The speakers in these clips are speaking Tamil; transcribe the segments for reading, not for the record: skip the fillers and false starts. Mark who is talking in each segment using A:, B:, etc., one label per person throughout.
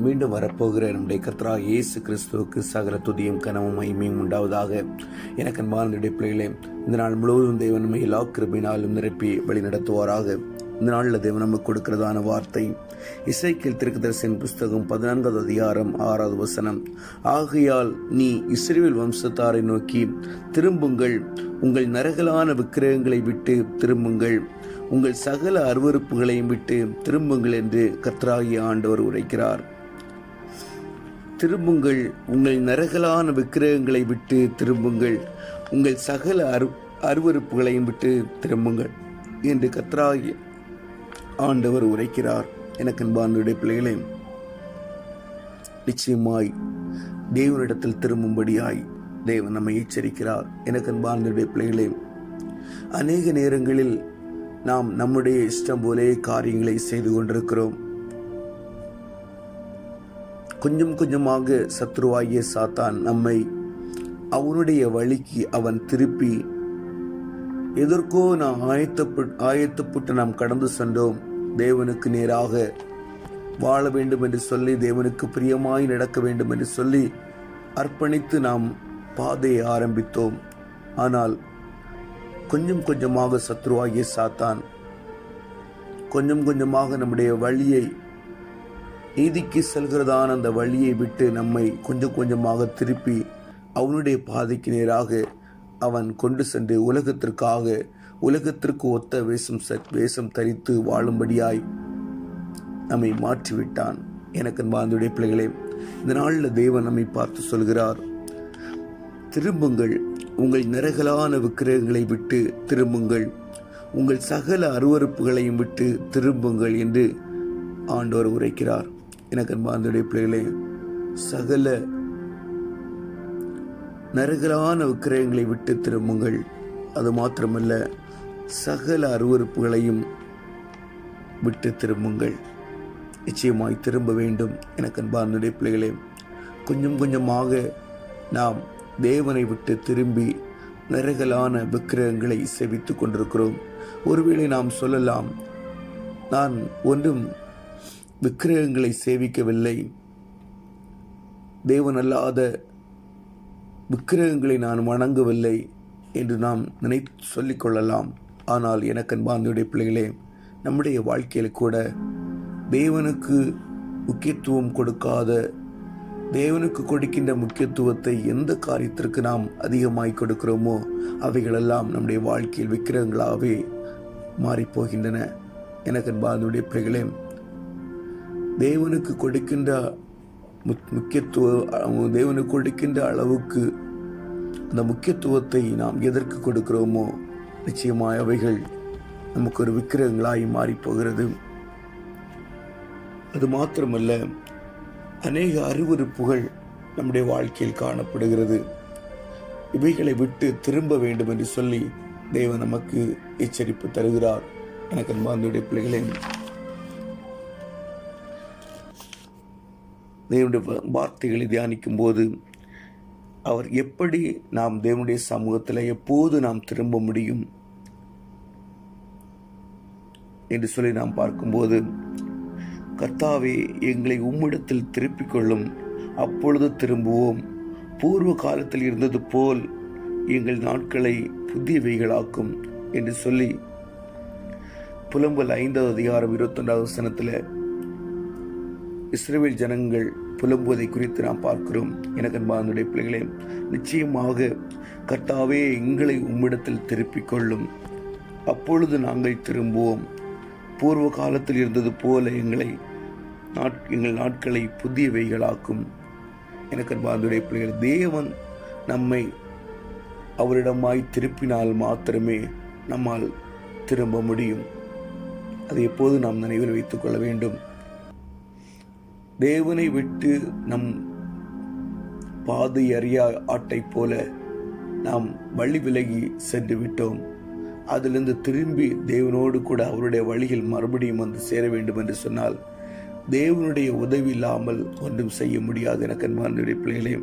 A: மீண்டும் வரப்போகிற நம்முடைய கர்த்தராகிய இயேசு கிறிஸ்துவுக்கு சகல துதியும் கனமும் மகிமையும் உண்டாவதாக. எனக்கு அன்பான பிள்ளைகளே, இந்த நாள் முழுவதும் தேவன் நம்மை எல்லா கிருபையினாலும் நிரப்பி வழி நடத்துவாராக. இந்த நாளில் தேவன் நமக்கு கொடுக்கிறதான வார்த்தை எசேக்கியேல் தீர்க்கதரிசியின் புஸ்தகம் 14வது அதிகாரம் 6வது வசனம். ஆகையால் நீ இஸ்ரவேல் வம்சத்தாரை நோக்கி, திரும்புங்கள், உங்கள் நரகலான விக்கிரகங்களை விட்டு திரும்புங்கள், உங்கள் சகல அருவருப்புகளையும் விட்டு திரும்புங்கள் என்று கர்த்தராகிய ஆண்டவர் உரைக்கிறார். திரும்புங்கள், உங்கள் நரகலான விக்கிரகங்களை விட்டு திரும்புங்கள், உங்கள் சகல அருவருப்புகளையும் விட்டு திரும்புங்கள் என்று கர்த்தராகிய ஆண்டவர் உரைக்கிறார். எனக்கு அன்பான பிள்ளைகளே, நிச்சயமாய் தேவனிடத்தில் திரும்பும்படியாய் தேவன் நம்மை எச்சரிக்கிறார். எனக்கு அன்பான பிள்ளைகளே, அநேக நேரங்களில் நாம் நம்முடைய இஷ்டம் போலே காரியங்களை செய்து கொண்டிருக்கிறோம். கொஞ்சம் கொஞ்சமாக சத்ருவாகிய சாத்தான் நம்மை அவனுடைய வழிக்கு அவன் திருப்பி, எதற்கோ நாம் ஆயத்தப்பட்டு நாம் கடந்து சென்றோம், தேவனுக்கு நேராக வாழ வேண்டும் என்று சொல்லி, தேவனுக்கு பிரியமாய் நடக்க வேண்டும் என்று சொல்லி அர்ப்பணித்து நாம் பாதையை ஆரம்பித்தோம். ஆனால் கொஞ்சம் கொஞ்சமாக சத்ருவாகிய சாத்தான் கொஞ்சம் கொஞ்சமாக நம்முடைய வழியை, நீதிக்கு செல்கிறதான அந்த வழியை விட்டு நம்மை கொஞ்சம் கொஞ்சமாக திருப்பி அவனுடைய பாதைக்கு நேராக அவன் கொண்டு சென்று உலகத்திற்கு ஒத்த வேஷம் தரித்து வாழும்படியாய் நம்மை மாற்றிவிட்டான். எனக்கு அன்பார்ந்த பிள்ளைகளே, இந்த நாளில் தேவன் நம்மை பார்த்து சொல்கிறார், திரும்புங்கள், உங்கள் நரகலான விக்கிரகங்களை விட்டு திரும்புங்கள், உங்கள் சகல அருவருப்புகளையும் விட்டு திரும்புங்கள் என்று ஆண்டவர் உரைக்கிறார். எனக்கு அன்பார்ந்த பிள்ளைகளே, சகல நரகலான விக்கிரகங்களை விட்டு திரும்புங்கள். அது மாத்திரமல்ல, சகல அருவருப்புகளையும் விட்டு திரும்புங்கள். நிச்சயமாய் திரும்ப வேண்டும். எனக்கு அன்பார்ந்த பிள்ளைகளே, கொஞ்சம் கொஞ்சமாக நாம் தேவனை விட்டு திரும்பி நரகலான விக்கிரகங்களை சேவித்துக் கொண்டிருக்கிறோம். ஒருவேளை நாம் சொல்லலாம், நான் ஒன்றும் விக்கிரகங்களை சேவிக்கவில்லை, தேவன் அல்லாத விக்கிரகங்களை நான் வணங்கவில்லை என்று நாம் சொல்லிக் கொள்ளலாம். ஆனால் எனக்கு அன்பார்ந்த பிள்ளைகளே, நம்முடைய வாழ்க்கையில் கூட தேவனுக்கு முக்கியத்துவம் கொடுக்காத, தேவனுக்கு கொடுக்கின்ற முக்கியத்துவத்தை எந்த காரியத்திற்கு நாம் அதிகமாய் கொடுக்கிறோமோ அவைகளெல்லாம் நம்முடைய வாழ்க்கையில் விக்கிரகங்களாகவே மாறிப்போகின்றன. எனக்கு அன்பார்ந்த பிள்ளைகளே, தேவனுக்கு கொடுக்கின்ற தேவனுக்கு கொடுக்கின்ற அளவுக்கு அந்த முக்கியத்துவத்தை நாம் எதற்கு கொடுக்கிறோமோ நிச்சயமாய் அவைகள் நமக்கு ஒரு விக்கிரகங்களாய் மாறிப்போகிறது. அது மாத்திரமல்ல, அநேக அருவருப்புகள் நம்முடைய வாழ்க்கையில் காணப்படுகிறது. இவைகளை விட்டு திரும்ப வேண்டும் என்று சொல்லி தேவன் நமக்கு எச்சரிப்பு தருகிறார். எனக்கு அன்பார்ந்த பிள்ளைகளே, தேவனுடைய வார்த்தைகளை தியானிக்கும் போது அவர் எப்படி நாம் தேவனுடைய சமூகத்தில் எப்போது நாம் திரும்ப முடியும் என்று சொல்லி நாம் பார்க்கும்போது, கர்த்தாவே, எங்களை உம்மிடத்தில் திருப்பிக் கொள்ளும், அப்பொழுது திரும்புவோம், பூர்வ காலத்தில் இருந்தது போல் எங்கள் நாட்களை புதியவைகளாக்கும் என்று சொல்லி புலம்பல் 5வது அதிகாரம் 21வது வசனத்தில் இஸ்ரவேல் ஜனங்கள் புலம்புவதை குறித்து நாம் பார்க்கிறோம். எனக்கு அன்பார்ந்த பிள்ளைகளே, நிச்சயமாக கர்த்தாவே, எங்களை உம்மிடத்தில் திருப்பிக் கொள்ளும், அப்பொழுது நாங்கள் திரும்புவோம், பூர்வ காலத்தில் இருந்தது போல எங்கள் நாட்களை புதியவைகளாக்கும். எனக்கு அன்பார்ந்த பிள்ளைகள், தேவன் நம்மை அவரிடமாய் திருப்பினால் மாத்திரமே நம்மால் திரும்ப முடியும். அதை எப்போது நாம் நினைவில் வைத்துக் கொள்ள வேண்டும். தேவனை விட்டு நம் பாதை அறியா ஆட்டை போல நாம் வழி விலகி சென்று விட்டோம். அதிலிருந்து திரும்பி தேவனோடு கூட அவருடைய வழியில் மறுபடியும் வந்து சேர வேண்டும் என்று சொன்னால் தேவனுடைய உதவி இல்லாமல் ஒன்றும் செய்ய முடியாது. எனக்கு அன்பான பிள்ளைகளே,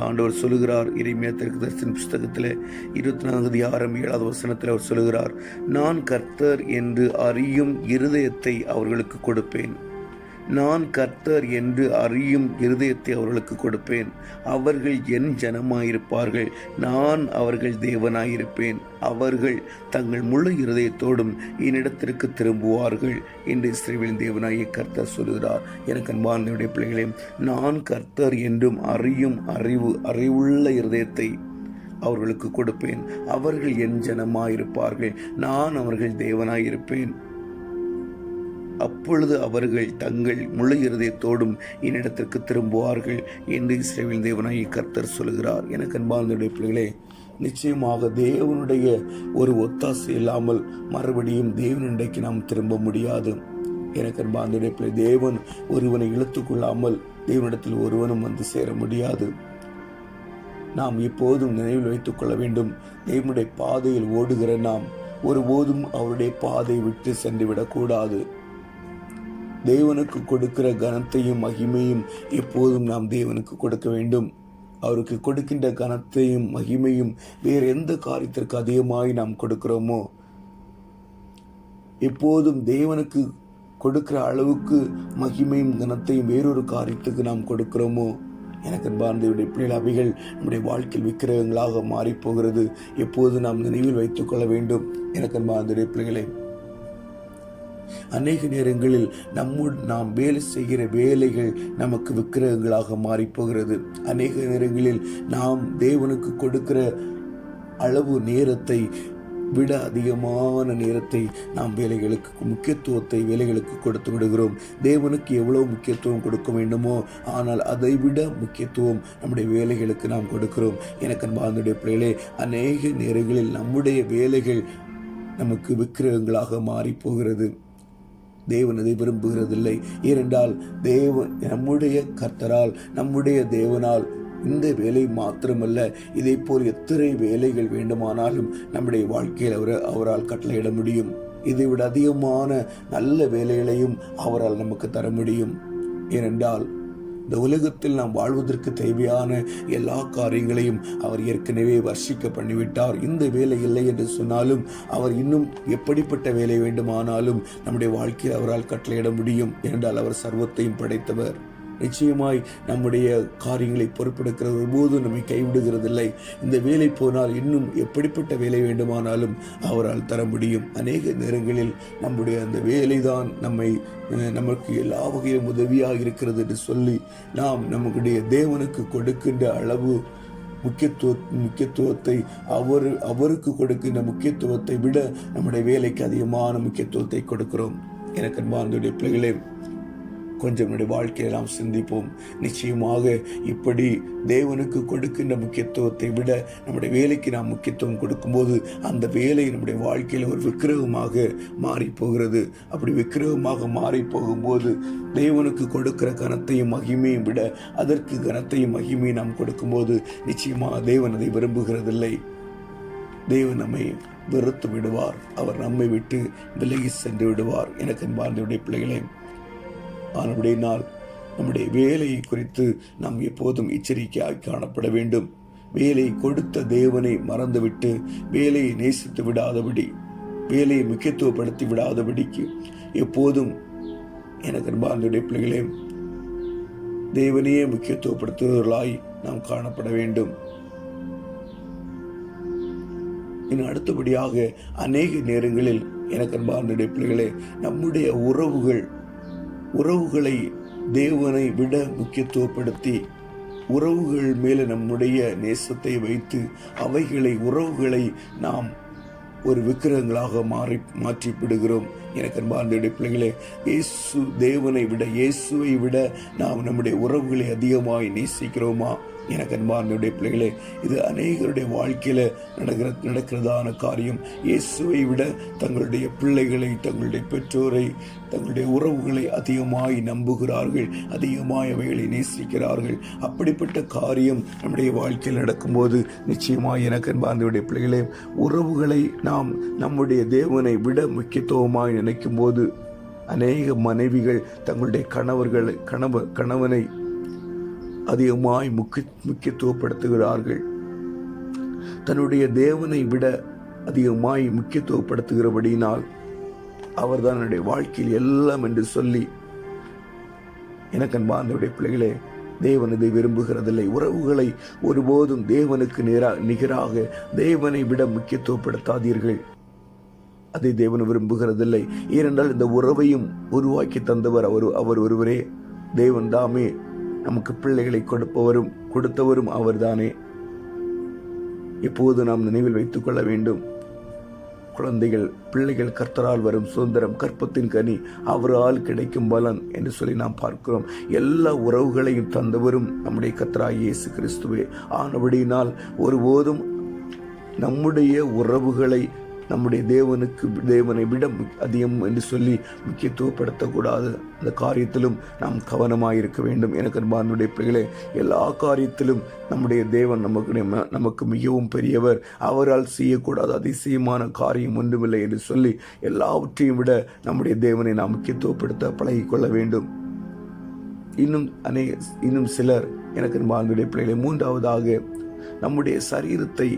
A: ஆண்டவர் சொல்லுகிறார், எரேமியா தீர்க்கதரிசியின் புஸ்தகத்தில் 24வது அதிகாரம் 7வது வசனத்தில் அவர் சொல்லுகிறார், நான் கர்த்தர் என்று அறியும் இருதயத்தை அவர்களுக்கு கொடுப்பேன், நான் கர்த்தர் என்று அறியும் இருதயத்தை அவர்களுக்கு கொடுப்பேன். அவர்கள் என் ஜனமாயிருப்பார்கள், நான் அவர்கள் தேவனாயிருப்பேன். அவர்கள் தங்கள் முழு இருதயத்தோடும் என்னிடத்திற்கு திரும்புவார்கள் என்று இஸ்ரவேலின் தேவனாகிய கர்த்தர் சொல்கிறார். எனக்கு அன்பார்ந்த பிள்ளைகளே, நான் கர்த்தர் என்றும் அறியும் அறிவுள்ள இருதயத்தை அவர்களுக்கு கொடுப்பேன். அவர்கள் என் ஜனமாயிருப்பார்கள், நான் அவர்கள் தேவனாயிருப்பேன். அப்பொழுது அவர்கள் தங்கள் முழு இருதயத்தோடும் என்னிடத்திற்கு திரும்புவார்கள் என்று இஸ்ரவேலின் தேவனாகிய கர்த்தர் சொல்கிறார். எனக்கு அன்பார்ந்த பிள்ளைகளே, நிச்சயமாக தேவனுடைய ஒரு ஒத்தாசை இல்லாமல் மறுபடியும் தேவனிடைக்கு நாம் திரும்ப முடியாது. எனக்கு அன்பார்ந்த பிள்ளை, தேவன் ஒருவனை இழுத்துக் கொள்ளாமல் தேவனிடத்தில் ஒருவனும் வந்து சேர முடியாது. நாம் எப்போதும் நினைவில் வைத்துக் கொள்ள வேண்டும், தேவனுடைய பாதையில் ஓடுகிற நாம் ஒருபோதும் அவருடைய பாதையை விட்டு சென்று விடக்கூடாது. தேவனுக்கு கொடுக்கிற கனத்தையும் மகிமையும் எப்போதும் நாம் தேவனுக்கு கொடுக்க வேண்டும். அவருக்கு கொடுக்கின்ற கனத்தையும் மகிமையும் வேறு எந்த காரியத்திற்கு அதிகமாய் நாம் கொடுக்கிறோமோ, எப்போதும் தேவனுக்கு கொடுக்கிற அளவுக்கு மகிமையும் கனத்தையும் வேறொரு காரியத்துக்கு நாம் கொடுக்கிறோமோ, எனக்கு அன்பார்ந்தவருடைய பிள்ளைகள், அவைகள் நம்முடைய வாழ்க்கையில் விக்கிரகங்களாக மாறிப்போகிறது. எப்போது நாம் நினைவில் வைத்துக் கொள்ள வேண்டும். எனக்கு அன்பார்ந்தவருடைய பிள்ளைகளை, அநேக நேரங்களில் நாம் வேலை செய்கிற வேலைகள் நமக்கு விக்கிரகங்களாக மாறிப்போகிறது. அநேக நேரங்களில் நாம் தேவனுக்கு கொடுக்கிற அளவு நேரத்தை விட அதிகமான நேரத்தை நாம் வேலைகளுக்கு கொடுத்து விடுகிறோம். தேவனுக்கு எவ்வளவு முக்கியத்துவம் கொடுக்க வேண்டுமோ, ஆனால் அதை விட முக்கியத்துவம் நம்முடைய வேலைகளுக்கு நாம் கொடுக்கிறோம். எனக்கு அன்பார்ந்த பிள்ளைகளே, அநேக நேரங்களில் நம்முடைய வேலைகள் நமக்கு விக்கிரகங்களாக மாறி போகிறது. தேவன் அதை விரும்புகிறதில்லை. ஏனென்றால் நம்முடைய கர்த்தரால், நம்முடைய தேவனால் இந்த வேலை மாத்திரமல்ல, இதை போல் எத்தனை வேலைகள் வேண்டுமானாலும் நம்முடைய வாழ்க்கையில் அவரால் கட்டளையிட முடியும். இதைவிட அதிகமான நல்ல வேலைகளையும் அவரால் நமக்கு தர முடியும். ஏனென்றால் இந்த உலகத்தில் நாம் வாழ்வதற்கு தேவையான எல்லா காரியங்களையும் அவர் ஏற்கனவே வர்ஷிக்க பண்ணிவிட்டார். இந்த வேலை இல்லை என்று சொன்னாலும் அவர் இன்னும் எப்படிப்பட்ட வேலை வேண்டுமானாலும் நம்முடைய வாழ்க்கையில் அவரால் கட்டளையிட முடியும். என்றால் அவர் சர்வத்தையும் படைத்தவர். நிச்சயமாய் நம்முடைய காரியங்களை பொறுப்பெடுக்கிற போது நம்மை கைவிடுகிறதில்லை. இந்த வேலை போனால் இன்னும் எப்படிப்பட்ட வேலை வேண்டுமானாலும் அவரால் தர முடியும். அநேக நேரங்களில் நம்முடைய அந்த வேலைதான் நமக்கு எல்லா வகையிலும் உதவியாக இருக்கிறது என்று சொல்லி நாம் நம்முடைய தேவனுக்கு கொடுக்கின்ற அளவு முக்கியத்துவத்தை அவருக்கு கொடுக்கின்ற முக்கியத்துவத்தை விட நம்முடைய வேலைக்கு அதிகமான முக்கியத்துவத்தை கொடுக்கிறோம். எனக்கு அன்பார்ந்த பிள்ளைகளே, கொஞ்சம் நம்முடைய வாழ்க்கையை நாம் சிந்திப்போம். நிச்சயமாக இப்படி தேவனுக்கு கொடுக்கின்ற முக்கியத்துவத்தை விட நம்முடைய வேலைக்கு நாம் முக்கியத்துவம் கொடுக்கும்போது அந்த வேலை நம்முடைய வாழ்க்கையில் ஒரு விக்கிரகமாக மாறி போகிறது. அப்படி விக்கிரகமாக மாறி போகும்போது தேவனுக்கு கொடுக்கிற கனத்தையும் மகிமையும் விட அதற்கு கனத்தையும் மகிமையும் நாம் கொடுக்கும்போது நிச்சயமாக தேவன் அதை விரும்புகிறதில்லை. தேவன் நம்மை வெறுத்து விடுவார். அவர் நம்மை விட்டு விலகி சென்று விடுவார். எனக்கு அன்பார்ந்த பிள்ளைகளே, ஆனால் நம்முடைய வேலையை குறித்து நாம் எப்போதும் எச்சரிக்கையாக காணப்பட வேண்டும். வேலை கொடுத்த தேவனை மறந்துவிட்டு வேலையை நேசித்து விடாதபடி, வேலையை முக்கியத்துவப்படுத்தி விடாதபடிக்கு எப்போதும் எனக்கு அன்பார்ந்த பிள்ளைகளே, தேவனையே முக்கியத்துவப்படுத்துவர்களாய் நாம் காணப்பட வேண்டும். இன்னும் அடுத்தபடியாக அநேக நேரங்களில் எனக்கு அன்பார்ந்த பிள்ளைகளே, நம்முடைய உறவுகளை தேவனை விட முக்கியத்துவப்படுத்தி உறவுகள் மேல நம்முடைய நேசத்தை வைத்து உறவுகளை நாம் ஒரு விக்கிரகங்களாக மாற்றி விடுகிறோம். எனக்கு அன்பார்ந்த பிள்ளைகளே, இயேசுவை விட நாம் நம்முடைய உறவுகளை அதிகமாய் நேசிக்கிறோமா? எனக்கு அன்பார்ந்த பிள்ளைகளே, இது அநேகருடைய வாழ்க்கையில நடக்கிறதான காரியம். இயேசுவை விட தங்களுடைய பிள்ளைகளை, தங்களுடைய பெற்றோரை, தங்களுடைய உறவுகளை அதிகமாய் நம்புகிறார்கள், அதிகமாய் அவைகளை நேசிக்கிறார்கள். அப்படிப்பட்ட காரியம் நம்முடைய வாழ்க்கையில் நடக்கும்போது நிச்சயமாய் எனக்கு அன்பார்ந்த பிள்ளைகளே, உறவுகளை நாம் நம்முடைய தேவனை விட முக்கியத்துவமாய் நினைக்கும் போது அநேக மனைவிகள் தங்களுடைய கணவனை அதிகமாய் முக்கியத்துவப்படுத்துகிறார்கள். தன்னுடைய தேவனை விட அதிகமாய் முக்கியத்துவப்படுத்துகிறபடியினால் அவர்தான் என்னுடைய வாழ்க்கையில் எல்லாம் என்று சொல்லி எனக்கு அன்பார்ந்தவருடைய பிள்ளைகளே, தேவன் இதை விரும்புகிறதில்லை. உறவுகளை ஒருபோதும் தேவனுக்கு நிகராக தேவனை விட முக்கியத்துவப்படுத்தாதீர்கள். அதை தேவன் விரும்புகிறதில்லை. ஏனென்றால் இந்த உறவையும் உருவாக்கி தந்தவர் அவர் ஒருவரே. தேவன் தாமே நமக்கு பிள்ளைகளை கொடுத்தவரும் அவர்தானே. இப்போது நாம் நினைவில் வைத்துக் கொள்ள வேண்டும். பிள்ளைகள் கர்த்தரால் வரும் சுதந்திரம், கற்பத்தின் கனி அவரால் கிடைக்கும் பலன் என்று சொல்லி நாம் பார்க்கிறோம். எல்லா உறவுகளையும் தந்தவரும் நம்முடைய கர்த்தராகிய இயேசு கிறிஸ்துவே. ஆனபடியினால் ஒருபோதும் நம்முடைய உறவுகளை நம்முடைய தேவனை விட அதிகம் என்று சொல்லி முக்கியத்துவப்படுத்தக்கூடாது. அந்த காரியத்திலும் நாம் கவனமாயிருக்க வேண்டும். எனக்கு அன்பார்ந்தவருடைய பிள்ளைகளே, எல்லா காரியத்திலும் நம்முடைய தேவன் நமக்கு மிகவும் பெரியவர், அவரால் செய்யக்கூடாது அதிசயமான காரியம் ஒன்றுமில்லை என்று சொல்லி எல்லாவற்றையும் விட நம்முடைய தேவனை நாம் முக்கியத்துவப்படுத்த பழகிக்கொள்ள வேண்டும். இன்னும் சிலர், எனக்கு அன்பார்ந்தவருடைய பிள்ளைகளே, மூன்றாவதாக நம்முடைய சரீரத்தை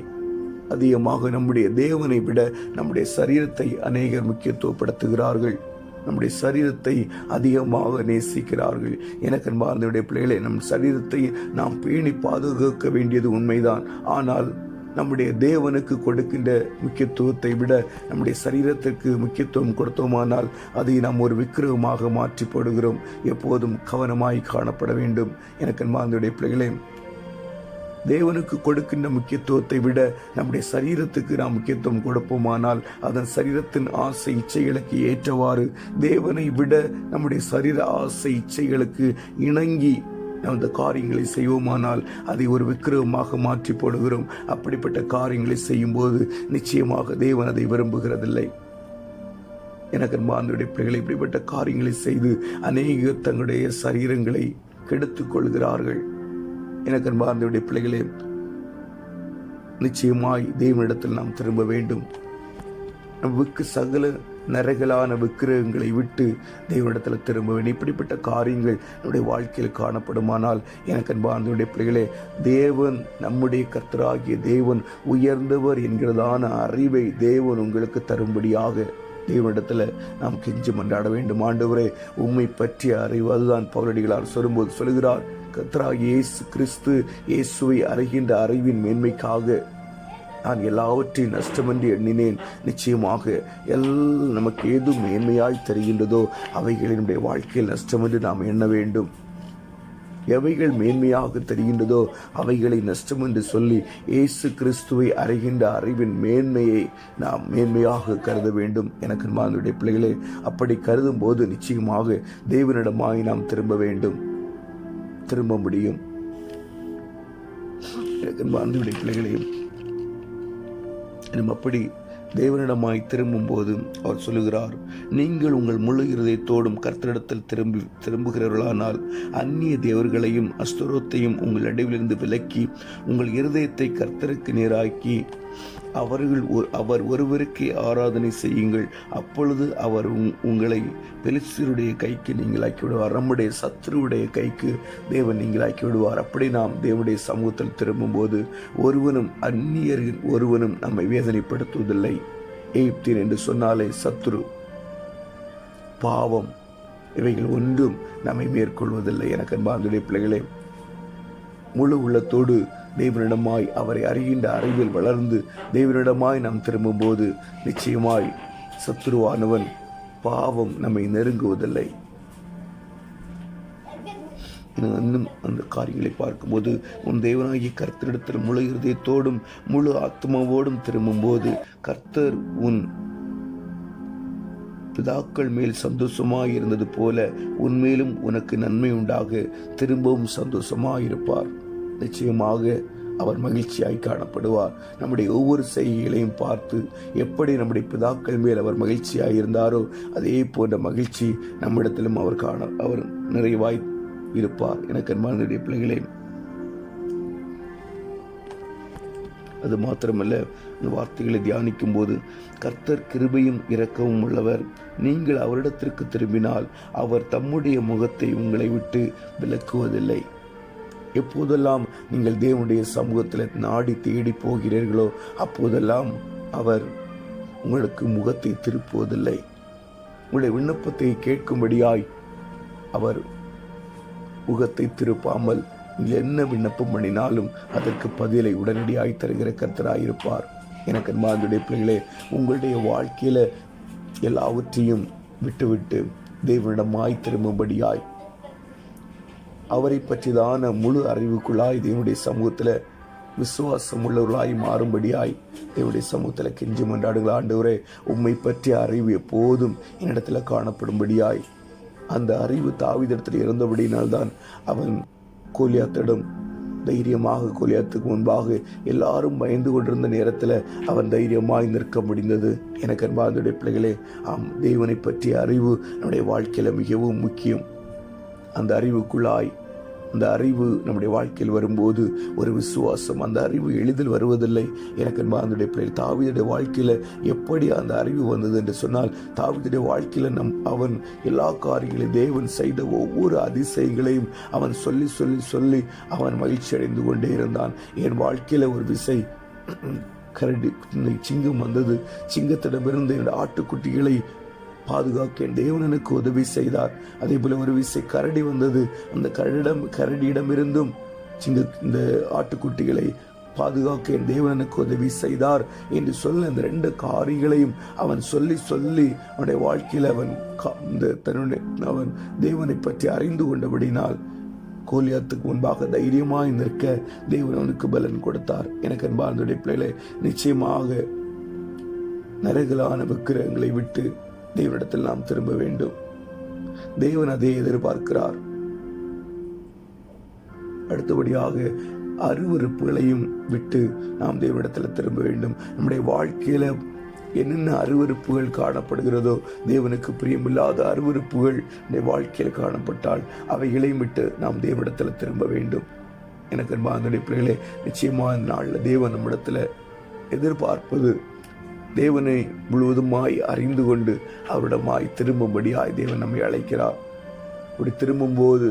A: அதிகமாக, நம்முடைய தேவனை விட நம்முடைய சரீரத்தை அநேகர் முக்கியத்துவப்படுத்துகிறார்கள். நம்முடைய சரீரத்தை அதிகமாக நேசிக்கிறார்கள். எனக்கு அன்பார்ந்தவருடைய பிள்ளைகளை, நம் சரீரத்தை நாம் பேணி பாதுகாக்க வேண்டியது உண்மைதான். ஆனால் நம்முடைய தேவனுக்கு கொடுக்கின்ற முக்கியத்துவத்தை விட நம்முடைய சரீரத்திற்கு முக்கியத்துவம் கொடுத்தோமானால் அதை நாம் ஒரு விக்கிரகமாக மாற்றி போடுகிறோம். எப்போதும் கவனமாய் காணப்பட வேண்டும். எனக்கு அன்பார்ந்தவருடைய பிள்ளைகளே, தேவனுக்கு கொடுக்கின்ற முக்கியத்துவத்தை விட நம்முடைய சரீரத்துக்கு நாம் முக்கியத்துவம் கொடுப்போமானால் அதன் சரீரத்தின் ஆசை இச்சைகளுக்கு ஏற்றவாறு தேவனை விட நம்முடைய சரீர ஆசை இச்சைகளுக்கு இணங்கி அந்த காரியங்களை செய்வோமானால் அதை ஒரு விக்கிரகமாக மாற்றி போடுகிறோம். அப்படிப்பட்ட காரியங்களை செய்யும் போது நிச்சயமாக தேவன் அதை விரும்புகிறதில்லை. எனக்கு அன்பார்ந்தவருடைய பிள்ளைகளை, இப்படிப்பட்ட காரியங்களை செய்து அநேகர் தங்களுடைய சரீரங்களை கெடுத்துக் கொள்கிறார்கள். எனக்கு அன்பார்ந்தவருடைய பிள்ளைகளே, நிச்சயமாய் தேவனிடத்தில் நாம் திரும்ப வேண்டும். நமக்கு சகல நரகலான விக்கிரகங்களை விட்டு தேவனிடத்தில் திரும்ப வேண்டும். இப்படிப்பட்ட காரியங்கள் நம்முடைய வாழ்க்கையில் காணப்படுமானால், எனக்கு அன்பார்ந்தவருடைய பிள்ளைகளே, தேவன் நம்முடைய கர்த்தராகிய தேவன் உயர்ந்தவர் என்கிறதான அறிவை தேவன் உங்களுக்கு தரும்படியாக தேவனிடத்தில் நாம் கெஞ்சி மன்றாட வேண்டும். ஆண்டவரே, உம்மை பற்றிய அறிவு, அதுதான் பவுலடிகளார் சொல்லுகிறார், கர்த்தராகிய இயேசு கிறிஸ்து இயேசுவை அறிகின்ற அறிவின் மேன்மைக்காக நான் எல்லாவற்றையும் நஷ்டமென்று எண்ணினேன். நிச்சயமாக நமக்கு எது மேன்மையாய் தெரிகின்றதோ அவைகளினுடைய வாழ்க்கையில் நஷ்டமென்று நாம் எண்ண வேண்டும். எவைகள் மேன்மையாக தெரிகின்றதோ அவைகளை நஷ்டம் என்று சொல்லி இயேசு கிறிஸ்துவை அறிகின்ற அறிவின் மேன்மையை நாம் மேன்மையாக கருத வேண்டும். எனக்கு அன்பார்ந்தவருடைய பிள்ளைகளே, அப்படி கருதும் போது நிச்சயமாக தேவனிடமாய் நாம் திரும்ப முடியும். எனக்கு அன்பார்ந்தவருடைய பிள்ளைகளையும் அப்படி தேவனிடமாய் திரும்பும் போது அவர் சொல்லுகிறார், நீங்கள் உங்கள் முழு இருதயத்தோடும் கர்த்தரிடத்தில் திரும்புகிறவர்களானால் அந்நிய தேவர்களையும் அஸ்தரோத்தையும் உங்கள் நடுவிலிருந்து விலக்கி உங்கள் இருதயத்தை கர்த்தருக்கு நேராக்கி அவர் ஒருவருக்கே ஆராதனை செய்யுங்கள். அப்பொழுது அவர் உங்களை பெலிஸ்தருடைய கைக்கு நீங்களாக்கி விடுவார், நம்முடைய சத்துருவுடைய கைக்கு தேவன் நீங்களாக்கி விடுவார். அப்படி நாம் தேவனுடைய சமூகத்தில் திரும்பும் போது அந்நியரின் ஒருவனும் நம்மை வேதனைப்படுத்துவதில்லை. எகிப்தியன் என்று சொன்னாலே சத்துரு, பாவம், இவைகள் ஒன்றும் நம்மை மேற்கொள்வதில்லை. எனக்கு அன்பார்ந்தவருடைய பிள்ளைகளே, முழு உள்ளத்தோடு தேவனிடமாய் அவரை அறிகின்ற அறிவில் வளர்ந்து தேவனிடமாய் நாம் திரும்பும் போது நிச்சயமாய் சத்துருவானவன், பாவம் நம்மை நெருங்குவதில்லை. இன்னும் அந்த காரியங்களை பார்க்கும்போது உன் தேவனாகிய கர்த்தரிடத்தில் முழு இருதயத்தோடும் முழு ஆத்மாவோடும் திரும்பும் போது கர்த்தர் உன் பிதாக்கள் மேல் சந்தோஷமாய் இருந்தது போல உன்மேலும் உனக்கு நன்மை உண்டாக திரும்பவும் சந்தோஷமாயிருப்பார். நிச்சயமாக அவர் மகிழ்ச்சியாய் காணப்படுவார். நம்முடைய ஒவ்வொரு செய்கைகளையும் பார்த்து எப்படி நம்முடைய பிதாக்கள் மேல் அவர் மகிழ்ச்சியாய் இருந்தாரோ அதே போன்ற மகிழ்ச்சி நம்மிடத்திலும் அவர் நிறைவாய் இருப்பார். எனக்கு அன்பார்ந்த பிள்ளைகளே, அது மாத்திரமல்ல, இந்த வார்த்தைகளை தியானிக்கும் போது கர்த்தர் கிருபையும் இரக்கமும் உள்ளவர். நீங்கள் அவரிடத்திற்கு திரும்பினால் அவர் தம்முடைய முகத்தை உங்களை விட்டு விலக்குவதில்லை. எப்போதெல்லாம் நீங்கள் தேவனுடைய சமூகத்தில் நாடி தேடி போகிறீர்களோ அப்போதெல்லாம் அவர் உங்களுக்கு முகத்தை திருப்புவதில்லை. உங்களுடைய விண்ணப்பத்தை கேட்கும்படியாய் அவர் முகத்தை திருப்பாமல் நீங்கள் என்ன விண்ணப்பம் பண்ணினாலும் அதற்கு பதிலை உடனடியாய் தருகிற கர்த்தராயிருப்பார். எனக்கு அன்பார்ந்த பிள்ளைகளே, உங்களுடைய வாழ்க்கையில எல்லாவற்றையும் விட்டுவிட்டு தேவனிடமாய் திரும்பும்படியாய், அவரை பற்றிதான முழு அறிவுக்குள்ளாய் தேவனுடைய சமூகத்தில் விசுவாசம் உள்ளவர்களாய் மாறும்படியாய் தேவனுடைய சமூகத்தில் கெஞ்சி மன்றாடுகள். ஆண்டவரே, உம்மை பற்றிய அறிவு எப்போதும் என்னிடத்தில் காணப்படும்படியாய். அந்த அறிவு தாவீதிடத்தில் இருந்தபடியினால்தான் அவன் கோலியாத்திடம் தைரியமாக, கோலியாத்துக்கு முன்பாக எல்லாரும் பயந்து கொண்டிருந்த நேரத்தில் அவன் தைரியமாய் நிற்க முடிந்தது. எனக்கு அன்பார்ந்த பிள்ளைகளே, தேவனை பற்றிய அறிவு நம்முடைய வாழ்க்கையில் மிகவும் முக்கியம். அந்த அறிவுக்குள்ளாய், அந்த அறிவு நம்முடைய வாழ்க்கையில் வரும்போது ஒரு விசுவாசம், அந்த அறிவு எளிதில் வருவதில்லை. எனக்கு அன்பார்ந்த பிள்ளைகள், தாவீதுடைய வாழ்க்கையில் எப்படி அந்த அறிவு வந்தது என்று சொன்னால், தாவீதுடைய வாழ்க்கையில் அவன் எல்லா காரியங்களையும், தேவன் செய்த ஒவ்வொரு அதிசயங்களையும் அவன் சொல்லி சொல்லி சொல்லி அவன் மகிழ்ச்சி அடைந்து கொண்டே இருந்தான். என் வாழ்க்கையில் ஒரு விசை கரடி சிங்கம் வந்தது, சிங்கத்திடமிருந்து என்னுடைய ஆட்டுக்குட்டிகளை பாதுகாக்க தேவன் எனக்கு உதவி செய்தார். அதே போல ஒரு விசை கரடி வந்தது, அந்த கரடியிடமிருந்தும் இந்த ஆட்டுக்குட்டிகளை பாதுகாக்க தேவன் எனக்கு உதவி செய்தார் என்று சொல்ல, அந்த 2 காரியங்களையும் அவன் சொல்லி சொல்லி அவனுடைய வாழ்க்கையில் அவன் தேவனை பற்றி அறிந்து கொண்டபடினால் கோலியாத்துக்கு முன்பாக தைரியமாய் நிற்க தேவன் அவனுக்கு பலன் கொடுத்தார். எனக்கு அன்பார்ந்த பிள்ளைகளை, நிச்சயமாக நரகலான விக்கிரகங்களை விட்டு தேவனிடத்தில் நாம் திரும்ப வேண்டும். தேவன் அதை எதிர்பார்க்கிறார். அடுத்தபடியாக அருவருப்புகளையும் விட்டு நாம் தேவனிடத்தில் திரும்ப வேண்டும். நம்முடைய வாழ்க்கையில என்னென்ன அருவருப்புகள் காணப்படுகிறதோ, தேவனுக்கு பிரியமில்லாத அருவருப்புகள் நம்முடைய வாழ்க்கையில் காணப்பட்டால் அவைகளையும் விட்டு நாம் தேவனிடத்தில் திரும்ப வேண்டும். எனக்கு அன்பார்ந்த பிள்ளைகளே, நிச்சயமான நாளில் தேவன் நம்மிடத்தில் எதிர்பார்ப்பது தேவனை முழுவதுமாய் அறிந்து கொண்டு அவரிடமாய் திரும்பும்படியாய் தேவன் நம்மை அழைக்கிறார். அப்படி திரும்பும்போது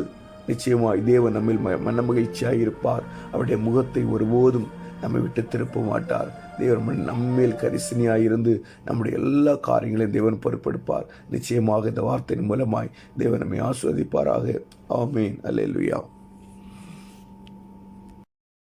A: நிச்சயமாய் தேவன் நம்மில் மன மகிழ்ச்சியாய் இருப்பார். அவருடைய முகத்தை ஒருபோதும் நம்மை விட்டு திருப்ப மாட்டார். தேவன் நம்மேல் கரிசனையாய் இருந்து நம்முடைய எல்லா காரியங்களையும் தேவன் பொறுப்பெடுப்பார். நிச்சயமாக இந்த வார்த்தையின் மூலமாய் தேவன் நம்மை ஆசீர்வதிப்பாராக. ஆமேன். அல்லேலூயா.